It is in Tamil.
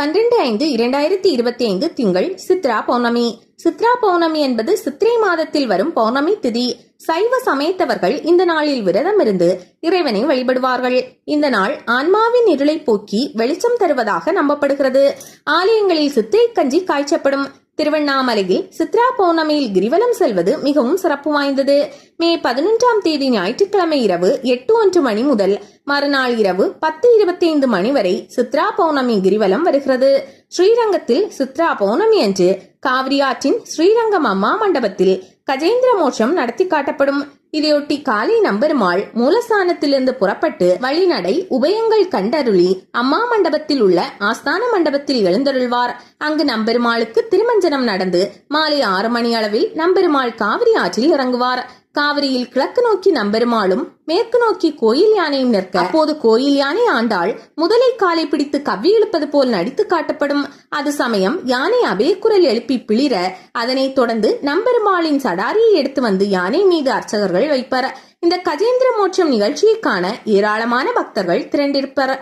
12/5/2025 திங்கள் சித்ரா பௌர்ணமி. சித்ரா பௌர்ணமி என்பது சித்திரை மாதத்தில் வரும் பௌர்ணமி திதி. சைவ சமயத்தவர்கள் இந்த நாளில் விரதம் இருந்து இறைவனை வழிபடுவார்கள். இந்த நாள் ஆன்மாவின் இருளை போக்கி வெளிச்சம் தருவதாக நம்பப்படுகிறது. ஆலயங்களில் சித்திரை கஞ்சி காய்ச்சப்படும். திருவண்ணாமலையில் சித்ரா பௌர்ணமியில் கிரிவலம் செல்வது மிகவும் சிறப்பு வாய்ந்தது. மே 11ஆம் தேதி ஞாயிற்றுக்கிழமை இரவு 8:01 மணி முதல் மறுநாள் இரவு 10:25 மணி வரை சித்ரா பௌர்ணமி கிரிவலம் வருகிறது. ஸ்ரீரங்கத்தில் சித்ரா பௌர்ணமி அன்று காவிரி ஆற்றின் ஸ்ரீரங்கம் அம்மா மண்டபத்தில் கஜேந்திர மோட்சம் நடத்தி காட்டப்படும். இதையொட்டி காலை நம்பெருமாள் மூலஸ்தானத்திலிருந்து புறப்பட்டு வழிநடை உபயங்கள் கண்டருளி அம்மா மண்டபத்தில் உள்ள ஆஸ்தான மண்டபத்தில் எழுந்தருள்வார். அங்கு நம்பெருமாளுக்கு திருமஞ்சனம் நடந்து மாலை 6 மணி அளவில் நம்பெருமாள் காவிரி ஆற்றில் இறங்குவார். காவிரியில் கிழக்கு நோக்கி நம்பெருமாளும் மேற்கு நோக்கி கோயில் யானையும் நிற்க அப்போது கோயில் யானை ஆண்டாள் முதலை காலை பிடித்து கவ்வி இழுப்பது போல் நடித்து காட்டப்படும். அது சமயம் யானை அபயக்குரல் எழுப்பி பிளிர அதனைத் தொடர்ந்து நம்பெருமாளின் சடாரியை எடுத்து வந்து யானை மீது அர்ச்சகர்கள் வைப்பர். இந்த கஜேந்திர மோட்சம் நிகழ்ச்சியை காண ஏராளமான பக்தர்கள் திரண்டிருப்பர்.